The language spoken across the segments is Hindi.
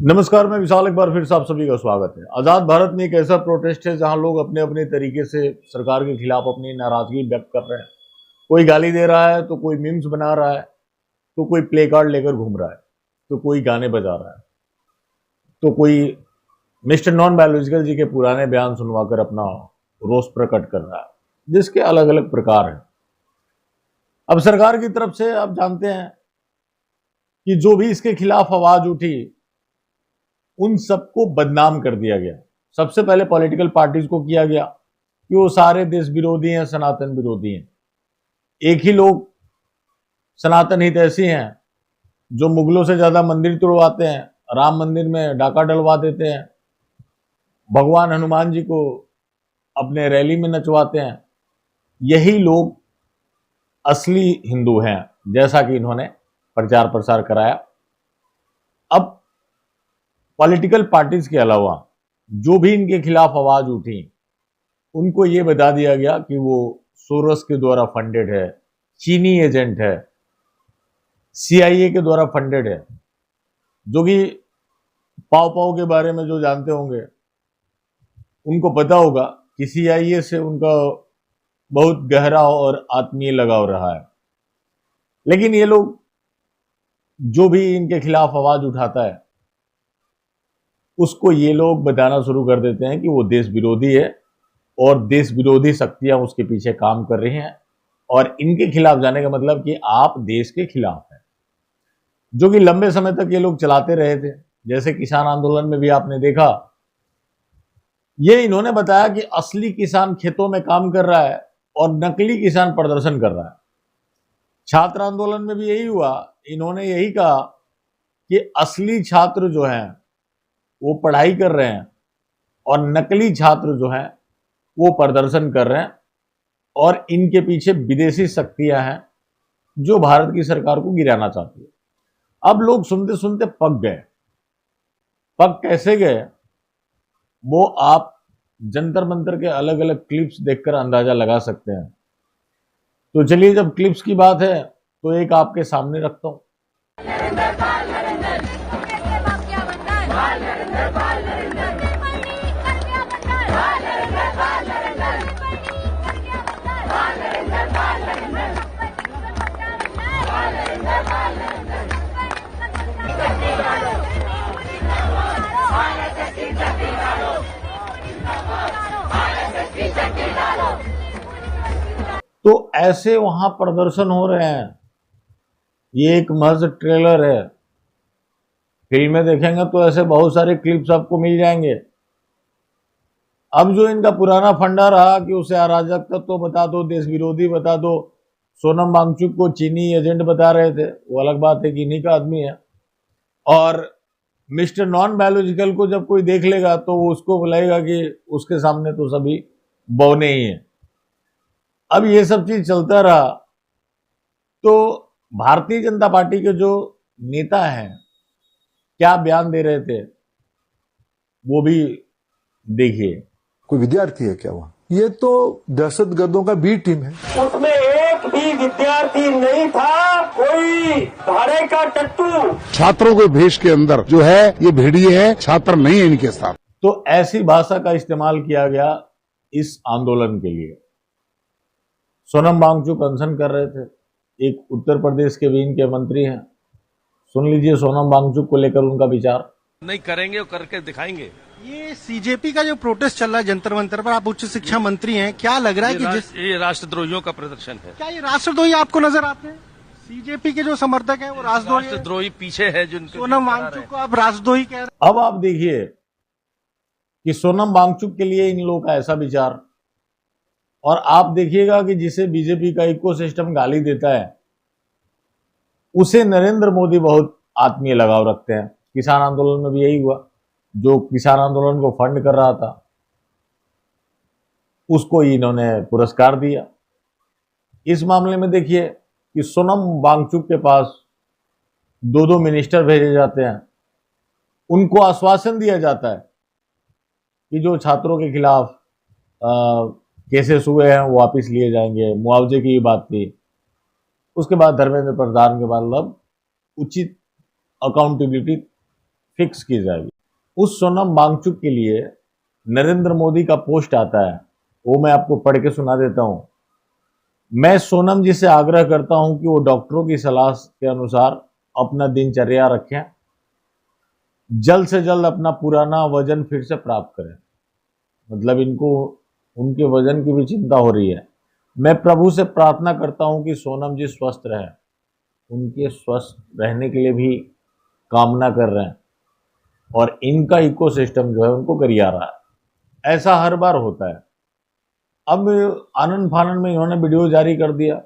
नमस्कार, मैं विशाल। एक बार फिर से आप सभी का स्वागत है। आजाद भारत में एक ऐसा प्रोटेस्ट है जहां लोग अपने अपने तरीके से सरकार के खिलाफ अपनी नाराजगी व्यक्त कर रहे हैं। कोई गाली दे रहा है, तो कोई मीम्स बना रहा है, तो कोई प्ले कार्ड लेकर घूम रहा है, तो कोई गाने बजा रहा है, तो कोई मिस्टर नॉन बायोलॉजिकल जी के पुराने बयान सुनवाकर अपना रोष प्रकट कर रहा है, जिसके अलग अलग प्रकार हैं। अब सरकार की तरफ से आप जानते हैं कि जो भी इसके खिलाफ आवाज उठी उन सबको बदनाम कर दिया गया। सबसे पहले पॉलिटिकल पार्टीज को किया गया कि वो सारे देश विरोधी हैं, सनातन विरोधी हैं। एक ही लोग सनातन हितैषी हैं जो मुगलों से ज्यादा मंदिर तोड़वाते हैं, राम मंदिर में डाका डलवा देते हैं, भगवान हनुमान जी को अपने रैली में नचवाते हैं। यही लोग असली हिंदू हैं, जैसा कि इन्होंने प्रचार प्रसार कराया। अब पॉलिटिकल पार्टीज के अलावा जो भी इनके खिलाफ आवाज उठी उनको ये बता दिया गया कि वो सोरस के द्वारा फंडेड है, चीनी एजेंट है, सीआईए के द्वारा फंडेड है। जो कि पाव पाव के बारे में जो जानते होंगे उनको पता होगा कि सीआईए से उनका बहुत गहरा और आत्मीय लगाव रहा है। लेकिन ये लोग जो भी इनके खिलाफ आवाज उठाता है उसको ये लोग बताना शुरू कर देते हैं कि वो देश विरोधी है और देश विरोधी शक्तियां उसके पीछे काम कर रही हैं, और इनके खिलाफ जाने का मतलब कि आप देश के खिलाफ हैं, जो कि लंबे समय तक ये लोग चलाते रहे थे। जैसे किसान आंदोलन में भी आपने देखा, ये इन्होंने बताया कि असली किसान खेतों में काम कर रहा है और नकली किसान प्रदर्शन कर रहा है। छात्र आंदोलन में भी यही हुआ। इन्होंने यही कहा कि असली छात्र जो हैं वो पढ़ाई कर रहे हैं और नकली छात्र जो हैं वो प्रदर्शन कर रहे हैं, और इनके पीछे विदेशी शक्तियां हैं जो भारत की सरकार को गिराना चाहती है। अब लोग सुनते सुनते पक गए। पक कैसे गए वो आप जंतर मंतर के अलग अलग क्लिप्स देखकर अंदाजा लगा सकते हैं। तो चलिए, जब क्लिप्स की बात है तो एक आपके सामने रखता हूं। तो ऐसे वहां प्रदर्शन हो रहे हैं। ये एक महज ट्रेलर है। फिल्में देखेंगे तो ऐसे बहुत सारे क्लिप्स आपको मिल जाएंगे। अब जो इनका पुराना फंडा रहा कि उसे अराजक तत्व बता दो, देश विरोधी बता दो, सोनम वांगचुक को चीनी एजेंट बता रहे थे, वो अलग बात है कि इन्हीं का आदमी है। और मिस्टर नॉन बायोलॉजिकल को जब कोई देख लेगा तो वो उसको बुलाएगा कि उसके सामने तो सभी बौने ही हैं। अब ये सब चीज चलता रहा तो भारतीय जनता पार्टी के जो नेता हैं क्या बयान दे रहे थे वो भी देखिए। कोई विद्यार्थी है क्या वहां? ये तो दहशतगर्दों का बी टीम है। उसमें एक भी विद्यार्थी नहीं था, कोई भाड़े का टट्टू। छात्रों के भेष के अंदर जो है ये भेड़िए है, छात्र नहीं है इनके साथ। तो ऐसी भाषा का इस्तेमाल किया गया इस आंदोलन के लिए। सोनम वांगचुक अनशन कर रहे थे। एक उत्तर प्रदेश के भी इनके मंत्री हैं। सुन लीजिए सोनम वांगचुक को लेकर उनका विचार। नहीं करेंगे और करके दिखाएंगे। ये सीजेपी का जो प्रोटेस्ट चल रहा है जंतर मंतर पर, आप उच्च शिक्षा मंत्री हैं, क्या लग रहा है कि ये राष्ट्रद्रोहियों का प्रदर्शन है। क्या ये राष्ट्रद्रोही आपको नजर आते हैं? सीजेपी के जो समर्थक हैं वो राष्ट्रद्रोही पीछे है जो सोनम वांगचुक को आप राष्ट्रद्रोही कह रहे हैं। अब आप देखिए कि सोनम वांगचुक के लिए इन लोगों का ऐसा विचार, और आप देखिएगा कि जिसे बीजेपी का इकोसिस्टम गाली देता है उसे नरेंद्र मोदी बहुत आत्मीय लगाव रखते हैं। किसान आंदोलन में भी यही हुआ। जो किसान आंदोलन को फंड कर रहा था उसको इन्होंने पुरस्कार दिया। इस मामले में देखिए कि सोनम वांगचुक के पास दो दो मिनिस्टर भेजे जाते हैं। उनको आश्वासन दिया जाता है कि जो छात्रों के खिलाफ केसेस हुए हैं वो वापिस लिए जाएंगे। मुआवजे की बात थी। उसके बाद धर्मेंद्र प्रधान के बाद उचित अकाउंटेबिलिटी फिक्स की जाएगी। उस सोनम वांगचुक के लिए नरेंद्र मोदी का पोस्ट आता है, वो मैं आपको पढ़ के सुना देता हूं। मैं सोनम जी से आग्रह करता हूं कि वो डॉक्टरों की सलाह के अनुसार अपना दिनचर्या रखें, जल्द से जल्द अपना पुराना वजन फिर से प्राप्त करें। मतलब इनको उनके वजन की भी चिंता हो रही है। मैं प्रभु से प्रार्थना करता हूं कि सोनम जी स्वस्थ रहें, उनके स्वस्थ रहने के लिए भी कामना कर रहे हैं और इनका इकोसिस्टम जो है उनको करिया रहा है। ऐसा हर बार होता है। अब आनंद फानन में इन्होंने वीडियो जारी कर दिया,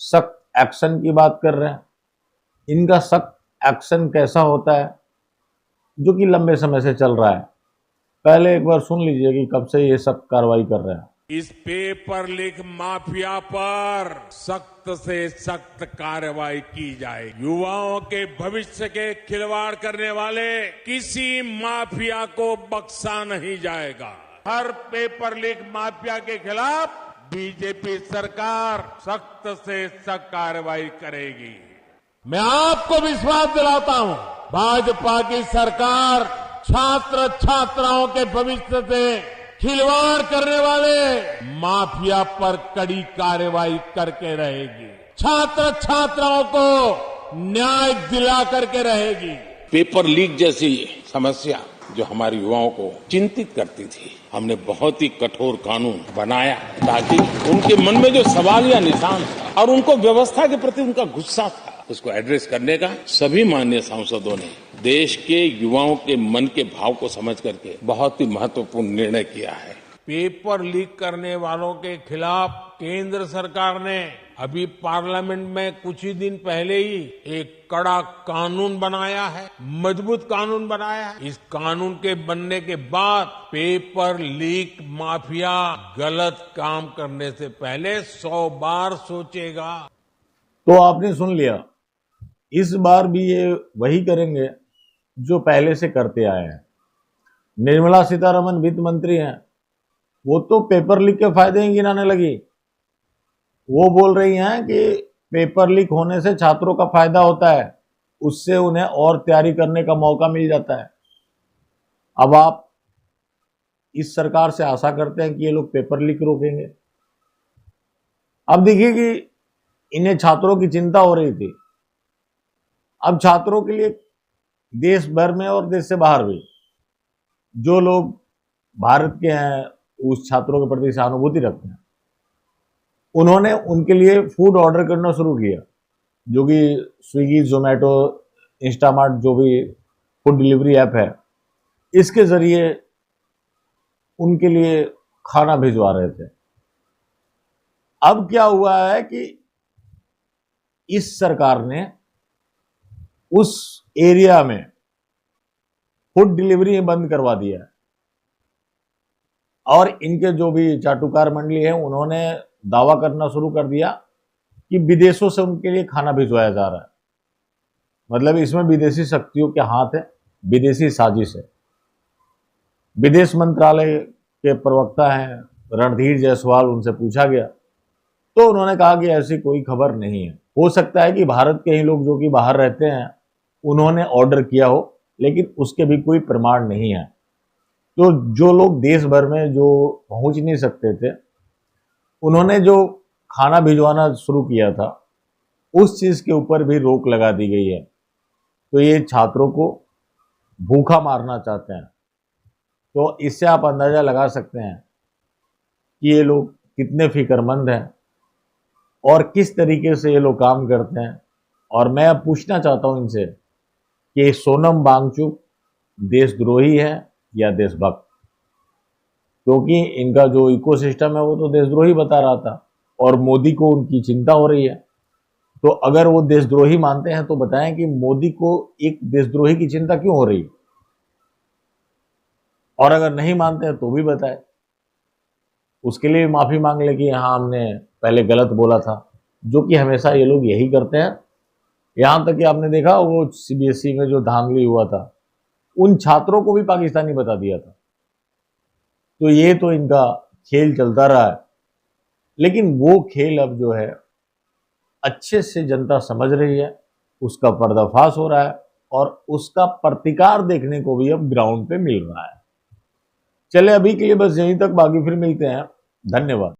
सख्त एक्शन की बात कर रहे हैं। इनका सख्त एक्शन कैसा होता है जो कि लंबे समय से चल रहा है, पहले एक बार सुन लीजिए कि कब से ये सख्त कार्रवाई कर रहे हैं। इस पेपर लीक माफिया पर सख्त से सख्त कार्रवाई की जाए। युवाओं के भविष्य के खिलवाड़ करने वाले किसी माफिया को बख्शा नहीं जाएगा। हर पेपर लीक माफिया के खिलाफ बीजेपी सरकार सख्त से सख्त कार्रवाई करेगी। मैं आपको विश्वास दिलाता हूं, भाजपा की सरकार छात्र छात्राओं के भविष्य से खिलवाड़ करने वाले माफिया पर कड़ी कार्रवाई करके रहेगी। छात्र छात्राओं को न्याय दिला करके रहेगी। पेपर लीक जैसी समस्या जो हमारे युवाओं को चिंतित करती थी, हमने बहुत ही कठोर कानून बनाया ताकि उनके मन में जो सवाल या निशान था और उनको व्यवस्था के प्रति उनका गुस्सा था, उसको एड्रेस करने का सभी माननीय सांसदों ने देश के युवाओं के मन के भाव को समझ करके बहुत ही महत्वपूर्ण निर्णय किया है। पेपर लीक करने वालों के खिलाफ केंद्र सरकार ने अभी पार्लियामेंट में कुछ ही दिन पहले ही एक कड़ा कानून बनाया है, मजबूत कानून बनाया है। इस कानून के बनने के बाद पेपर लीक माफिया गलत काम करने से पहले 100 बार सोचेगा। तो आपने सुन लिया, इस बार भी ये वही करेंगे जो पहले से करते आए हैं। निर्मला सीतारमण वित्त मंत्री हैं, वो तो पेपर लीक के फायदे ही गिनाने लगी। वो बोल रही हैं कि पेपर लीक होने से छात्रों का फायदा होता है, उससे उन्हें और तैयारी करने का मौका मिल जाता है। अब आप इस सरकार से आशा करते हैं कि ये लोग पेपर लीक रोकेंगे। अब देखिए कि इन्हें छात्रों की चिंता हो रही थी, अब छात्रों के लिए देश भर में और देश से बाहर भी जो लोग भारत के हैं, उस छात्रों के प्रति सहानुभूति रखते हैं, उन्होंने उनके लिए फूड ऑर्डर करना शुरू किया, जो कि स्विगी, जोमेटो, इंस्टामार्ट जो भी फूड डिलीवरी ऐप है, इसके जरिए उनके लिए खाना भिजवा रहे थे। अब क्या हुआ है कि इस सरकार ने उस एरिया में फूड डिलीवरी बंद करवा दिया है और इनके जो भी चाटुकार मंडली है उन्होंने दावा करना शुरू कर दिया कि विदेशों से उनके लिए खाना भिजवाया जा रहा है। मतलब इसमें विदेशी शक्तियों के हाथ है, विदेशी साजिश है। विदेश मंत्रालय के प्रवक्ता हैं रणधीर जायसवाल, उनसे पूछा गया तो उन्होंने कहा कि ऐसी कोई खबर नहीं है। हो सकता है कि भारत के ही लोग जो कि बाहर रहते हैं उन्होंने ऑर्डर किया हो, लेकिन उसके भी कोई प्रमाण नहीं है। तो जो लोग देश भर में जो पहुंच नहीं सकते थे, उन्होंने जो खाना भिजवाना शुरू किया था, उस चीज के ऊपर भी रोक लगा दी गई है। तो ये छात्रों को भूखा मारना चाहते हैं। तो इससे आप अंदाजा लगा सकते हैं कि ये लोग कितने फिक्रमंद हैं और किस तरीके से ये लोग काम करते हैं। और मैं अब पूछना चाहता हूं इनसे कि सोनम वांगचुक देशद्रोही है या देशभक्त, क्योंकि इनका जो इकोसिस्टम है वो तो देशद्रोही बता रहा था और मोदी को उनकी चिंता हो रही है। तो अगर वो देशद्रोही मानते हैं तो बताएं कि मोदी को एक देशद्रोही की चिंता क्यों हो रही है, और अगर नहीं मानते हैं तो भी बताएं, उसके लिए माफी मांग ले कि हाँ हमने पहले गलत बोला था, जो कि हमेशा ये लोग यही करते हैं। यहां तक कि आपने देखा वो सीबीएसई में जो धांधली हुआ था, उन छात्रों को भी पाकिस्तानी बता दिया था। तो ये तो इनका खेल चलता रहा है, लेकिन वो खेल अब जो है अच्छे से जनता समझ रही है, उसका पर्दाफाश हो रहा है। और उसका प्रतिकार देखने को भी अब ग्राउंड पे मिल रहा है। चले अभी के लिए बस यहीं तक, बाकी फिर मिलते हैं। धन्यवाद।